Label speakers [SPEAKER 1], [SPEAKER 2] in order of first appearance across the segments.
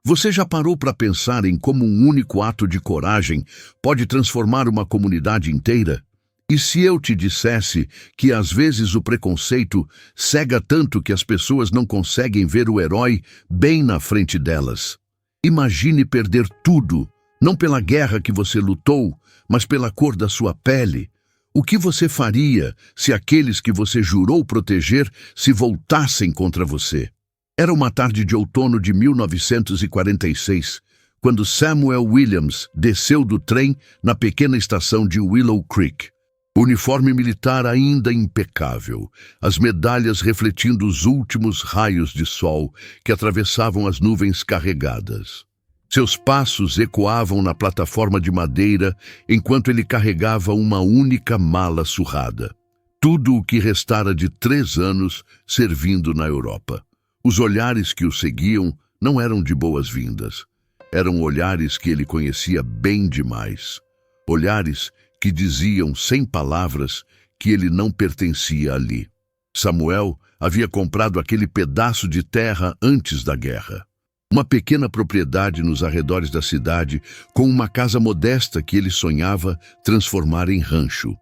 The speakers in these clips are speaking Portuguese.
[SPEAKER 1] Você já parou para pensar em como um único ato de coragem pode transformar uma comunidade inteira? E se eu te dissesse que às vezes o preconceito cega tanto que as pessoas não conseguem ver o herói bem na frente delas? Imagine perder tudo, não pela guerra que você lutou, mas pela cor da sua pele. O que você faria se aqueles que você jurou proteger se voltassem contra você? Era uma tarde de outono de 1946, quando Samuel Williams desceu do trem na pequena estação de Willow Creek. O uniforme militar ainda impecável, as medalhas refletindo os últimos raios de sol que atravessavam as nuvens carregadas. Seus passos ecoavam na plataforma de madeira enquanto ele carregava uma única mala surrada. Tudo o que restara de 3 anos servindo na Europa. Os olhares que o seguiam não eram de boas-vindas. Eram olhares que ele conhecia bem demais. Olhares que diziam sem palavras que ele não pertencia ali. Samuel havia comprado aquele pedaço de terra antes da guerra. Uma pequena propriedade nos arredores da cidade, com uma casa modesta que ele sonhava transformar em rancho.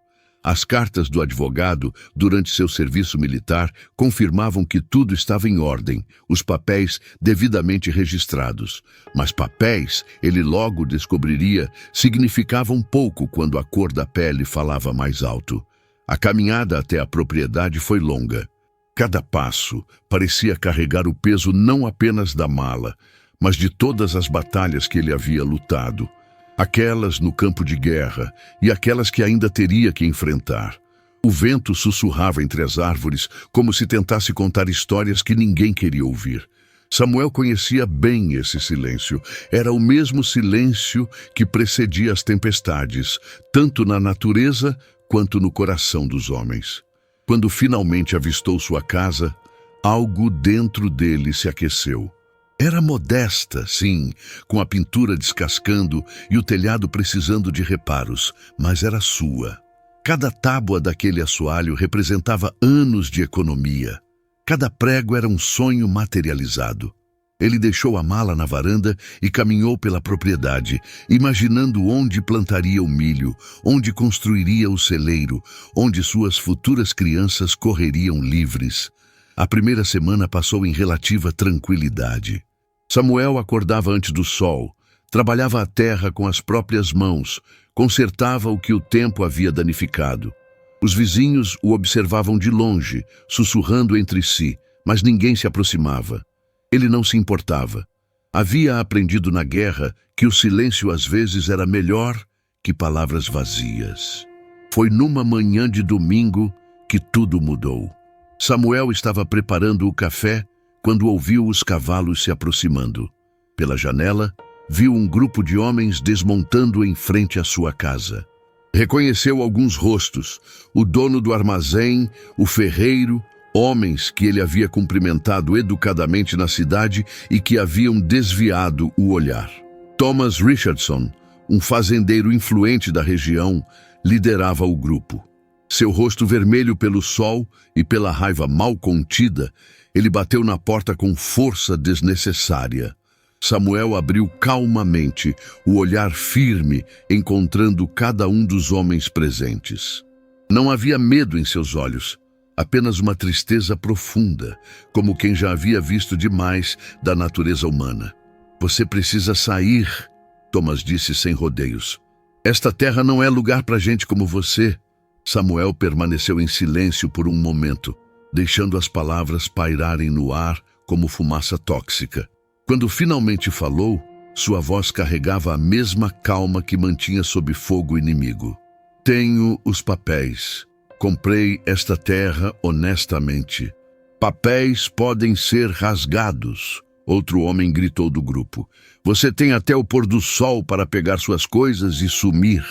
[SPEAKER 1] As cartas do advogado, durante seu serviço militar, confirmavam que tudo estava em ordem, os papéis devidamente registrados. Mas papéis, ele logo descobriria, significavam pouco quando a cor da pele falava mais alto. A caminhada até a propriedade foi longa. Cada passo parecia carregar o peso não apenas da mala, mas de todas as batalhas que ele havia lutado. Aquelas no campo de guerra e aquelas que ainda teria que enfrentar. O vento sussurrava entre as árvores como se tentasse contar histórias que ninguém queria ouvir. Samuel conhecia bem esse silêncio. Era o mesmo silêncio que precedia as tempestades, tanto na natureza quanto no coração dos homens. Quando finalmente avistou sua casa, algo dentro dele se aqueceu. Era modesta, sim, com a pintura descascando e o telhado precisando de reparos, mas era sua. Cada tábua daquele assoalho representava anos de economia. Cada prego era um sonho materializado. Ele deixou a mala na varanda e caminhou pela propriedade, imaginando onde plantaria o milho, onde construiria o celeiro, onde suas futuras crianças correriam livres. A primeira semana passou em relativa tranquilidade. Samuel acordava antes do sol, trabalhava a terra com as próprias mãos, consertava o que o tempo havia danificado. Os vizinhos o observavam de longe, sussurrando entre si, mas ninguém se aproximava. Ele não se importava. Havia aprendido na guerra que o silêncio às vezes era melhor que palavras vazias. Foi numa manhã de domingo que tudo mudou. Samuel estava preparando o café quando ouviu os cavalos se aproximando. Pela janela, viu um grupo de homens desmontando em frente à sua casa. Reconheceu alguns rostos, o dono do armazém, o ferreiro, homens que ele havia cumprimentado educadamente na cidade e que haviam desviado o olhar. Thomas Richardson, um fazendeiro influente da região, liderava o grupo. Seu rosto vermelho pelo sol e pela raiva mal contida, ele bateu na porta com força desnecessária. Samuel abriu calmamente, o olhar firme, encontrando cada um dos homens presentes. Não havia medo em seus olhos, apenas uma tristeza profunda, como quem já havia visto demais da natureza humana. Você precisa sair, Thomas disse sem rodeios. Esta terra não é lugar para gente como você. Samuel permaneceu em silêncio por um momento, deixando as palavras pairarem no ar como fumaça tóxica. Quando finalmente falou, sua voz carregava a mesma calma que mantinha sob fogo o inimigo. Tenho os papéis. Comprei esta terra honestamente. Papéis podem ser rasgados, outro homem gritou do grupo. Você tem até o pôr do sol para pegar suas coisas e sumir.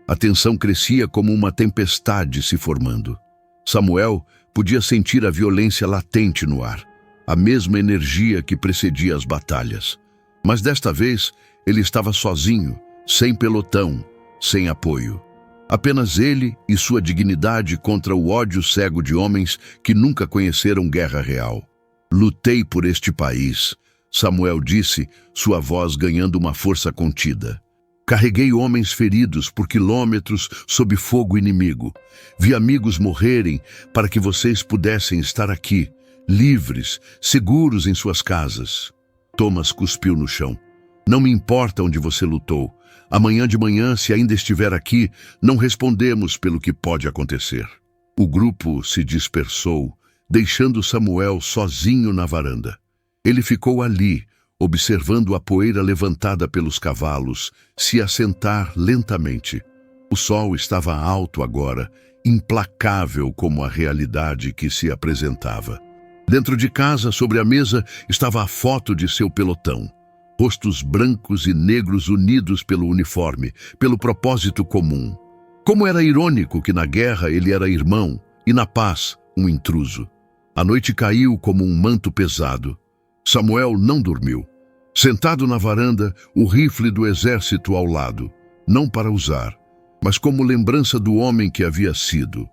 [SPEAKER 1] A tensão crescia como uma tempestade se formando. Samuel podia sentir a violência latente no ar, a mesma energia que precedia as batalhas. Mas desta vez, ele estava sozinho, sem pelotão, sem apoio. Apenas ele e sua dignidade contra o ódio cego de homens que nunca conheceram guerra real. Lutei por este país, Samuel disse, sua voz ganhando uma força contida. Carreguei homens feridos por quilômetros sob fogo inimigo. Vi amigos morrerem para que vocês pudessem estar aqui, livres, seguros em suas casas. Thomas cuspiu no chão. Não me importa onde você lutou. Amanhã de manhã, se ainda estiver aqui, não respondemos pelo que pode acontecer. O grupo se dispersou, deixando Samuel sozinho na varanda. Ele ficou ali, observando a poeira levantada pelos cavalos se assentar lentamente. O sol estava alto agora, implacável como a realidade que se apresentava. Dentro de casa, sobre a mesa, estava a foto de seu pelotão. Rostos brancos e negros unidos pelo uniforme, pelo propósito comum. Como era irônico que na guerra ele era irmão e na paz um intruso. A noite caiu como um manto pesado. Samuel não dormiu. Sentado na varanda, o rifle do exército ao lado, não para usar, mas como lembrança do homem que havia sido,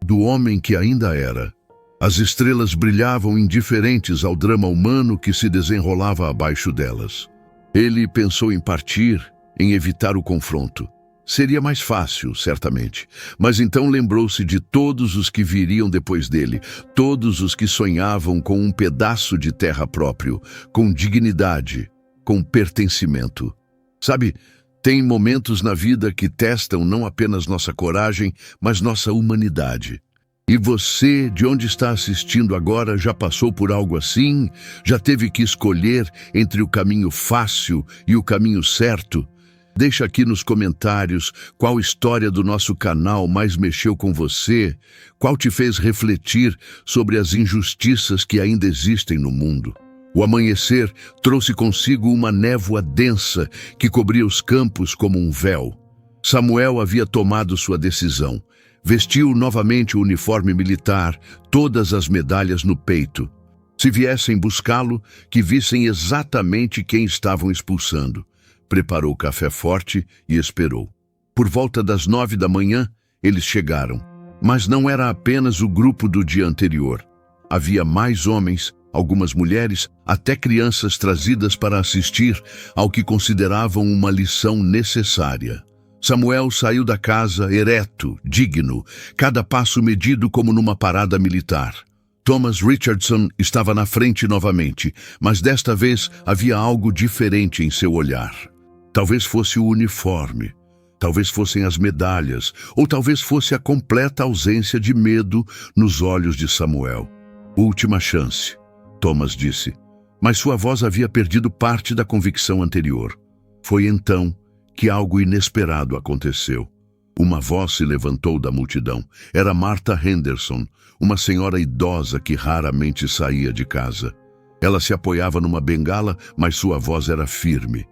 [SPEAKER 1] do homem que ainda era. As estrelas brilhavam indiferentes ao drama humano que se desenrolava abaixo delas. Ele pensou em partir, em evitar o confronto. Seria mais fácil, certamente, mas então lembrou-se de todos os que viriam depois dele, todos os que sonhavam com um pedaço de terra próprio, com dignidade, com pertencimento. Sabe, tem momentos na vida que testam não apenas nossa coragem, mas nossa humanidade. E você, de onde está assistindo agora, já passou por algo assim? Já teve que escolher entre o caminho fácil e o caminho certo? Deixa aqui nos comentários qual história do nosso canal mais mexeu com você, qual te fez refletir sobre as injustiças que ainda existem no mundo. O amanhecer trouxe consigo uma névoa densa que cobria os campos como um véu. Samuel havia tomado sua decisão. Vestiu novamente o uniforme militar, todas as medalhas no peito. Se viessem buscá-lo, que vissem exatamente quem estavam expulsando. Preparou café forte e esperou. Por volta das 9 da manhã, eles chegaram. Mas não era apenas o grupo do dia anterior. Havia mais homens, algumas mulheres, até crianças trazidas para assistir ao que consideravam uma lição necessária. Samuel saiu da casa ereto, digno, cada passo medido como numa parada militar. Thomas Richardson estava na frente novamente, mas desta vez havia algo diferente em seu olhar. Talvez fosse o uniforme, talvez fossem as medalhas, ou talvez fosse a completa ausência de medo nos olhos de Samuel. Última chance, Thomas disse, mas sua voz havia perdido parte da convicção anterior. Foi então que algo inesperado aconteceu. Uma voz se levantou da multidão. Era Martha Henderson, uma senhora idosa que raramente saía de casa. Ela se apoiava numa bengala, mas sua voz era firme.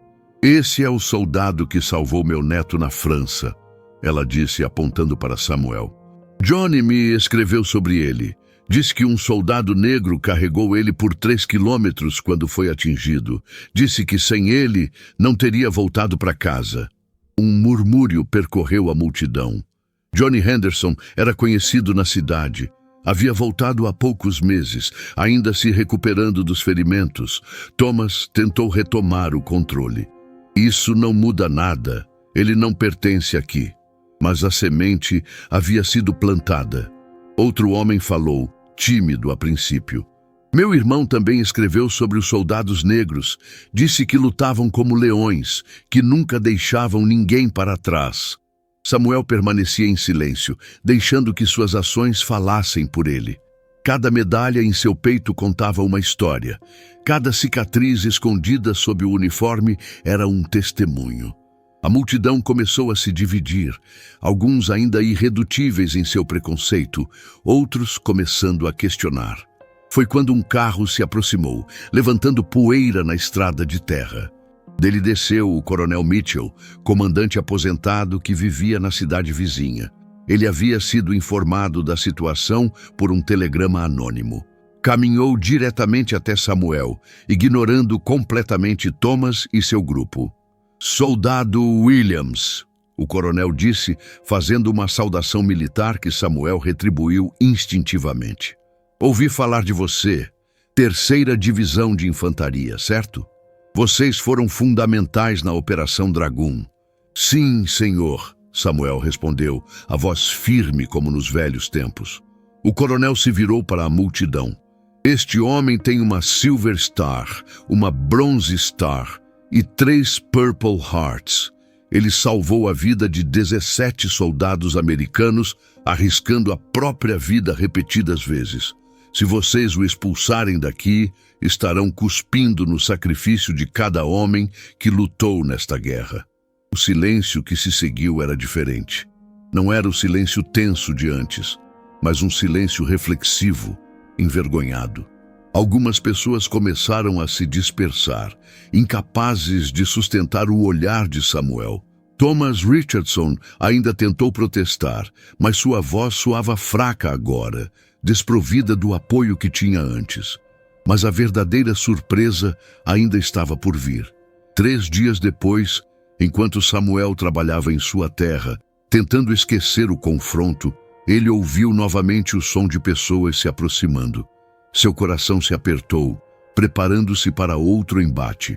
[SPEAKER 1] Esse é o soldado que salvou meu neto na França, ela disse apontando para Samuel. Johnny me escreveu sobre ele. Diz que um soldado negro carregou ele por 3 quilômetros quando foi atingido. Disse que sem ele não teria voltado para casa. Um murmúrio percorreu a multidão. Johnny Henderson era conhecido na cidade. Havia voltado há poucos meses, ainda se recuperando dos ferimentos. Thomas tentou retomar o controle. Isso não muda nada. Ele não pertence aqui. Mas a semente havia sido plantada. Outro homem falou, tímido a princípio. Meu irmão também escreveu sobre os soldados negros. Disse que lutavam como leões, que nunca deixavam ninguém para trás. Samuel permanecia em silêncio, deixando que suas ações falassem por ele. Cada medalha em seu peito contava uma história. Cada cicatriz escondida sob o uniforme era um testemunho. A multidão começou a se dividir, alguns ainda irredutíveis em seu preconceito, outros começando a questionar. Foi quando um carro se aproximou, levantando poeira na estrada de terra. Dele desceu o coronel Mitchell, comandante aposentado que vivia na cidade vizinha. Ele havia sido informado da situação por um telegrama anônimo. Caminhou diretamente até Samuel, ignorando completamente Thomas e seu grupo. Soldado Williams, o coronel disse, fazendo uma saudação militar que Samuel retribuiu instintivamente. Ouvi falar de você. 3ª Divisão de Infantaria, certo? Vocês foram fundamentais na Operação Dragoon. Sim, senhor, Samuel respondeu, a voz firme como nos velhos tempos. O coronel se virou para a multidão. Este homem tem uma Silver Star, uma Bronze Star e 3 Purple Hearts. Ele salvou a vida de 17 soldados americanos, arriscando a própria vida repetidas vezes. Se vocês o expulsarem daqui, estarão cuspindo no sacrifício de cada homem que lutou nesta guerra. O silêncio que se seguiu era diferente. Não era o silêncio tenso de antes, mas um silêncio reflexivo, envergonhado. Algumas pessoas começaram a se dispersar, incapazes de sustentar o olhar de Samuel. Thomas Richardson ainda tentou protestar, mas sua voz soava fraca agora, desprovida do apoio que tinha antes. Mas a verdadeira surpresa ainda estava por vir. 3 dias depois, enquanto Samuel trabalhava em sua terra, tentando esquecer o confronto, ele ouviu novamente o som de pessoas se aproximando. Seu coração se apertou, preparando-se para outro embate.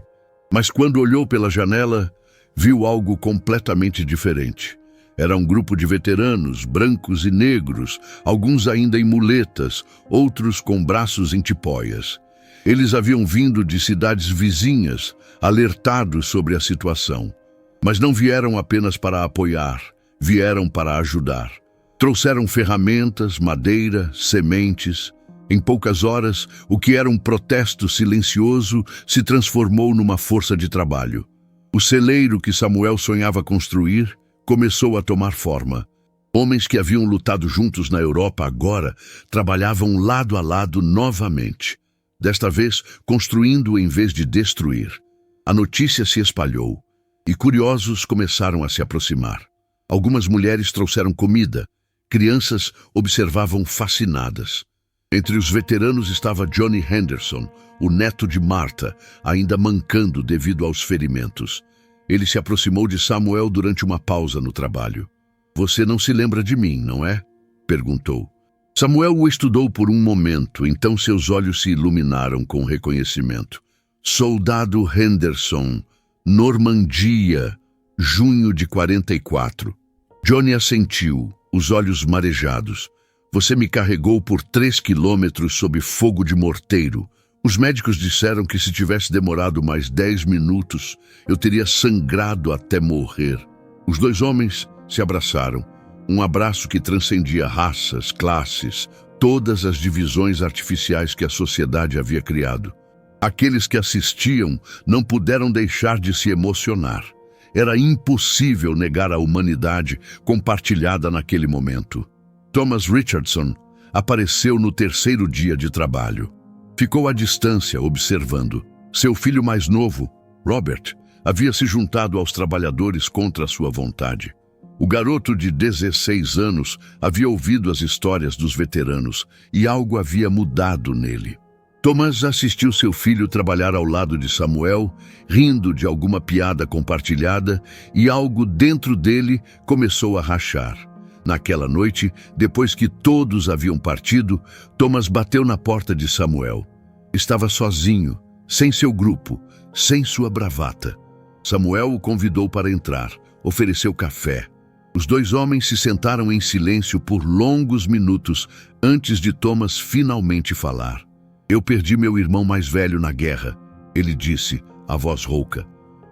[SPEAKER 1] Mas quando olhou pela janela, viu algo completamente diferente. Era um grupo de veteranos, brancos e negros, alguns ainda em muletas, outros com braços em tipóias. Eles haviam vindo de cidades vizinhas, alertados sobre a situação. Mas não vieram apenas para apoiar, vieram para ajudar. Trouxeram ferramentas, madeira, sementes. Em poucas horas, o que era um protesto silencioso se transformou numa força de trabalho. O celeiro que Samuel sonhava construir começou a tomar forma. Homens que haviam lutado juntos na Europa agora trabalhavam lado a lado novamente. Desta vez, construindo em vez de destruir. A notícia se espalhou e curiosos começaram a se aproximar. Algumas mulheres trouxeram comida. Crianças observavam fascinadas. Entre os veteranos estava Johnny Henderson, o neto de Martha, ainda mancando devido aos ferimentos. Ele se aproximou de Samuel durante uma pausa no trabalho. Você não se lembra de mim, não é? Perguntou. Samuel o estudou por um momento, então seus olhos se iluminaram com reconhecimento. Soldado Henderson, Normandia, junho de 44. Johnny assentiu, os olhos marejados. Você me carregou por 3 quilômetros sob fogo de morteiro. Os médicos disseram que se tivesse demorado mais 10 minutos, eu teria sangrado até morrer. Os 2 homens se abraçaram. Um abraço que transcendia raças, classes, todas as divisões artificiais que a sociedade havia criado. Aqueles que assistiam não puderam deixar de se emocionar. Era impossível negar a humanidade compartilhada naquele momento. Thomas Richardson apareceu no 3º dia de trabalho. Ficou à distância, observando. Seu filho mais novo, Robert, havia se juntado aos trabalhadores contra sua vontade. O garoto de 16 anos havia ouvido as histórias dos veteranos e algo havia mudado nele. Thomas assistiu seu filho trabalhar ao lado de Samuel, rindo de alguma piada compartilhada, e algo dentro dele começou a rachar. Naquela noite, depois que todos haviam partido, Thomas bateu na porta de Samuel. Estava sozinho, sem seu grupo, sem sua bravata. Samuel o convidou para entrar, ofereceu café. Os 2 homens se sentaram em silêncio por longos minutos antes de Thomas finalmente falar. Eu perdi meu irmão mais velho na guerra, ele disse, a voz rouca.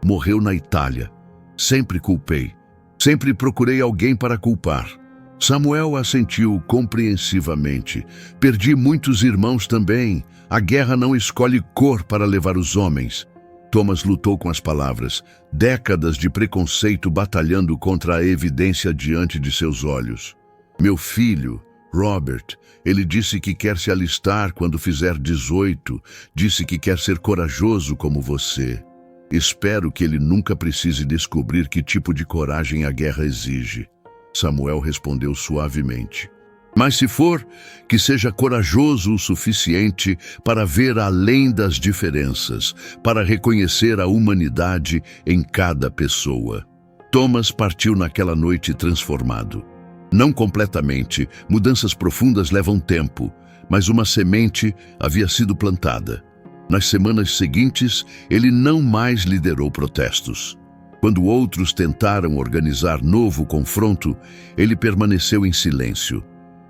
[SPEAKER 1] Morreu na Itália. Sempre culpei. Sempre procurei alguém para culpar. Samuel assentiu compreensivamente. Perdi muitos irmãos também. A guerra não escolhe cor para levar os homens. Thomas lutou com as palavras, décadas de preconceito batalhando contra a evidência diante de seus olhos. Meu filho, Robert, ele disse que quer se alistar quando fizer 18, disse que quer ser corajoso como você. Espero que ele nunca precise descobrir que tipo de coragem a guerra exige. Samuel respondeu suavemente. Mas se for, que seja corajoso o suficiente para ver além das diferenças, para reconhecer a humanidade em cada pessoa. Thomas partiu naquela noite transformado. Não completamente, mudanças profundas levam tempo, mas uma semente havia sido plantada. Nas semanas seguintes, ele não mais liderou protestos. Quando outros tentaram organizar novo confronto, ele permaneceu em silêncio.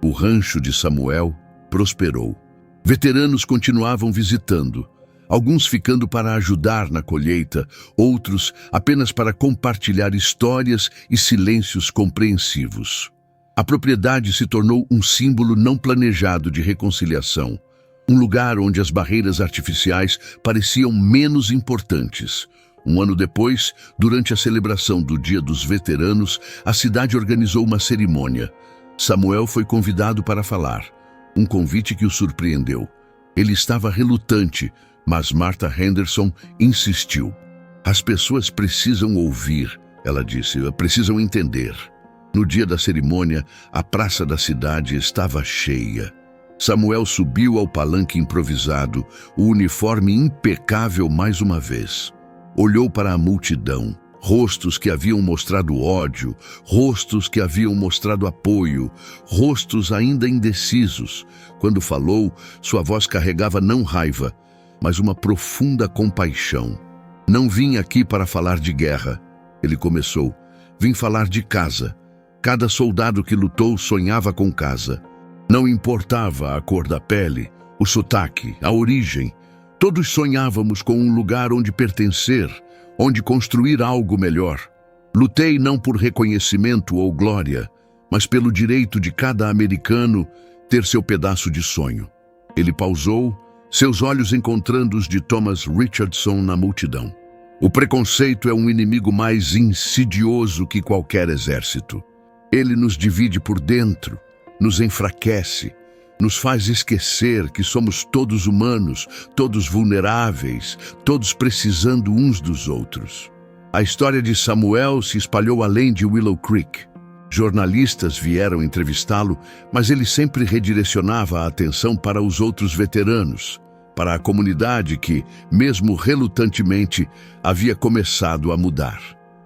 [SPEAKER 1] O rancho de Samuel prosperou. Veteranos continuavam visitando, alguns ficando para ajudar na colheita, outros apenas para compartilhar histórias e silêncios compreensivos. A propriedade se tornou um símbolo não planejado de reconciliação, um lugar onde as barreiras artificiais pareciam menos importantes. Um ano depois, durante a celebração do Dia dos Veteranos, a cidade organizou uma cerimônia. Samuel foi convidado para falar, um convite que o surpreendeu. Ele estava relutante, mas Martha Henderson insistiu. As pessoas precisam ouvir, ela disse, precisam entender. No dia da cerimônia, a praça da cidade estava cheia. Samuel subiu ao palanque improvisado, o uniforme impecável mais uma vez. Olhou para a multidão, rostos que haviam mostrado ódio, rostos que haviam mostrado apoio, rostos ainda indecisos. Quando falou, sua voz carregava não raiva, mas uma profunda compaixão. Não vim aqui para falar de guerra, ele começou. Vim falar de casa. Cada soldado que lutou sonhava com casa. Não importava a cor da pele, o sotaque, a origem. Todos sonhávamos com um lugar onde pertencer, onde construir algo melhor. Lutei não por reconhecimento ou glória, mas pelo direito de cada americano ter seu pedaço de sonho. Ele pausou, seus olhos encontrando os de Thomas Richardson na multidão. O preconceito é um inimigo mais insidioso que qualquer exército. Ele nos divide por dentro, nos enfraquece, nos faz esquecer que somos todos humanos, todos vulneráveis, todos precisando uns dos outros. A história de Samuel se espalhou além de Willow Creek. Jornalistas vieram entrevistá-lo, mas ele sempre redirecionava a atenção para os outros veteranos, para a comunidade que, mesmo relutantemente, havia começado a mudar.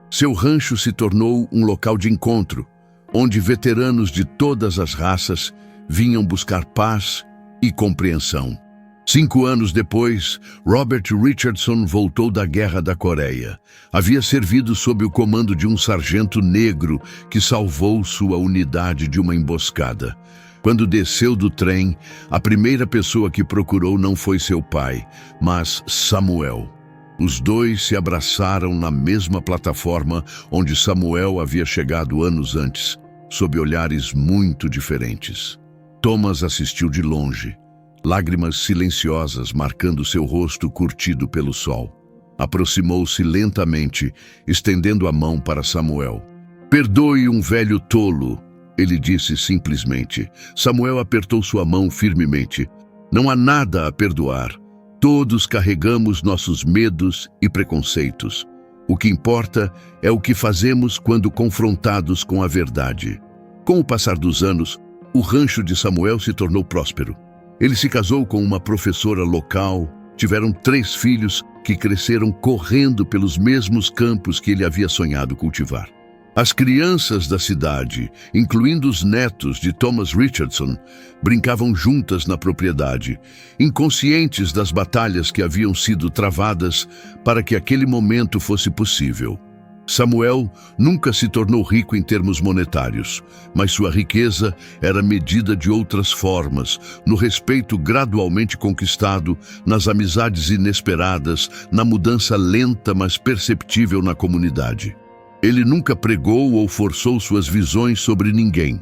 [SPEAKER 1] Seu rancho se tornou um local de encontro, onde veteranos de todas as raças vinham buscar paz e compreensão. 5 anos depois, Robert Richardson voltou da Guerra da Coreia. Havia servido sob o comando de um sargento negro que salvou sua unidade de uma emboscada. Quando desceu do trem, a primeira pessoa que procurou não foi seu pai, mas Samuel. Os dois se abraçaram na mesma plataforma onde Samuel havia chegado anos antes, sob olhares muito diferentes. Thomas assistiu de longe, lágrimas silenciosas marcando seu rosto curtido pelo sol. Aproximou-se lentamente, estendendo a mão para Samuel. "Perdoe um velho tolo", ele disse simplesmente. Samuel apertou sua mão firmemente. "Não há nada a perdoar. Todos carregamos nossos medos e preconceitos. O que importa é o que fazemos quando confrontados com a verdade." Com o passar dos anos, o rancho de Samuel se tornou próspero. Ele se casou com uma professora local, tiveram 3 filhos que cresceram correndo pelos mesmos campos que ele havia sonhado cultivar. As crianças da cidade, incluindo os netos de Thomas Richardson, brincavam juntas na propriedade, inconscientes das batalhas que haviam sido travadas para que aquele momento fosse possível. Samuel nunca se tornou rico em termos monetários, mas sua riqueza era medida de outras formas, no respeito gradualmente conquistado, nas amizades inesperadas, na mudança lenta mas perceptível na comunidade. Ele nunca pregou ou forçou suas visões sobre ninguém.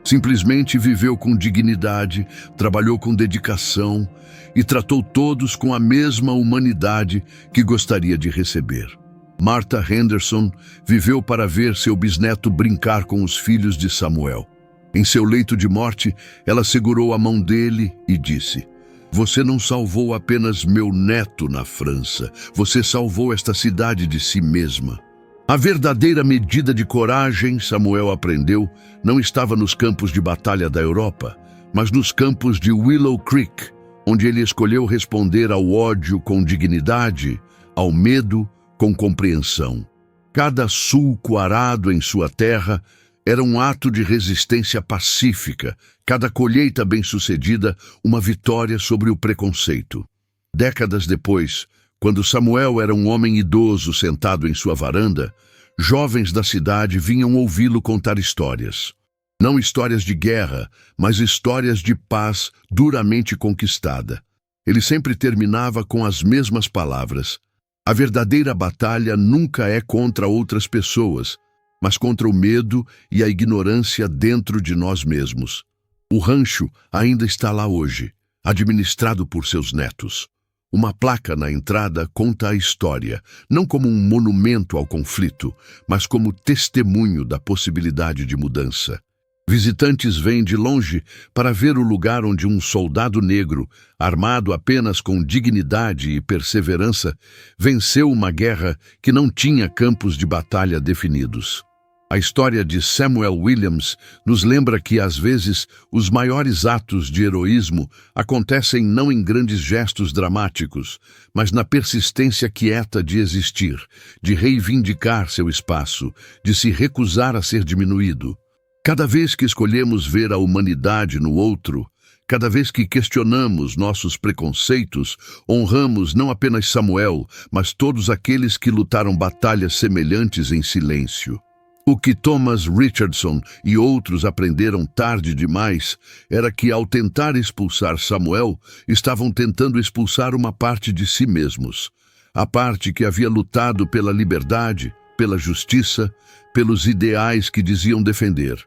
[SPEAKER 1] Simplesmente viveu com dignidade, trabalhou com dedicação e tratou todos com a mesma humanidade que gostaria de receber. Martha Henderson viveu para ver seu bisneto brincar com os filhos de Samuel. Em seu leito de morte, ela segurou a mão dele e disse: "Você não salvou apenas meu neto na França, você salvou esta cidade de si mesma." A verdadeira medida de coragem, Samuel aprendeu, não estava nos campos de batalha da Europa, mas nos campos de Willow Creek, onde ele escolheu responder ao ódio com dignidade, ao medo com compreensão. Cada sulco arado em sua terra Era um ato de resistência pacífica, cada colheita bem-sucedida uma vitória sobre o preconceito. Décadas depois, quando Samuel era um homem idoso sentado em sua varanda, jovens da cidade vinham ouvi-lo contar histórias. Não histórias de guerra, mas histórias de paz duramente conquistada. Ele sempre terminava com as mesmas palavras: a verdadeira batalha nunca é contra outras pessoas, mas contra o medo e a ignorância dentro de nós mesmos. O rancho ainda está lá hoje, administrado por seus netos. Uma placa na entrada conta a história, não como um monumento ao conflito, mas como testemunho da possibilidade de mudança. Visitantes vêm de longe para ver o lugar onde um soldado negro, armado apenas com dignidade e perseverança, venceu uma guerra que não tinha campos de batalha definidos. A história de Samuel Williams nos lembra que, às vezes, os maiores atos de heroísmo acontecem não em grandes gestos dramáticos, mas na persistência quieta de existir, de reivindicar seu espaço, de se recusar a ser diminuído. Cada vez que escolhemos ver a humanidade no outro, cada vez que questionamos nossos preconceitos, honramos não apenas Samuel, mas todos aqueles que lutaram batalhas semelhantes em silêncio. O que Thomas Richardson e outros aprenderam tarde demais era que, ao tentar expulsar Samuel, estavam tentando expulsar uma parte de si mesmos. A parte que havia lutado pela liberdade, pela justiça, pelos ideais que diziam defender.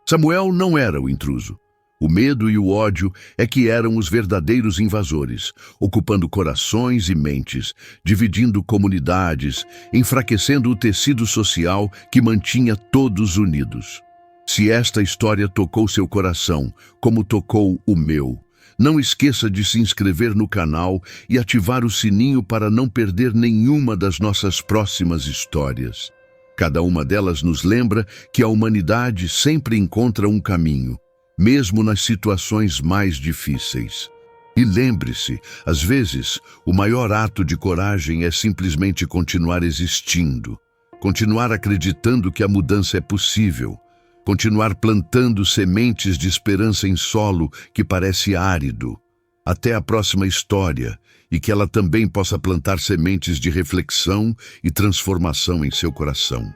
[SPEAKER 1] Samuel não era o intruso. O medo e o ódio é que eram os verdadeiros invasores, ocupando corações e mentes, dividindo comunidades, enfraquecendo o tecido social que mantinha todos unidos. Se esta história tocou seu coração, como tocou o meu, não esqueça de se inscrever no canal e ativar o sininho para não perder nenhuma das nossas próximas histórias. Cada uma delas nos lembra que a humanidade sempre encontra um caminho, mesmo nas situações mais difíceis. E lembre-se, às vezes, o maior ato de coragem é simplesmente continuar existindo, continuar acreditando que a mudança é possível, continuar plantando sementes de esperança em solo que parece árido. Até a próxima história, e que ela também possa plantar sementes de reflexão e transformação em seu coração.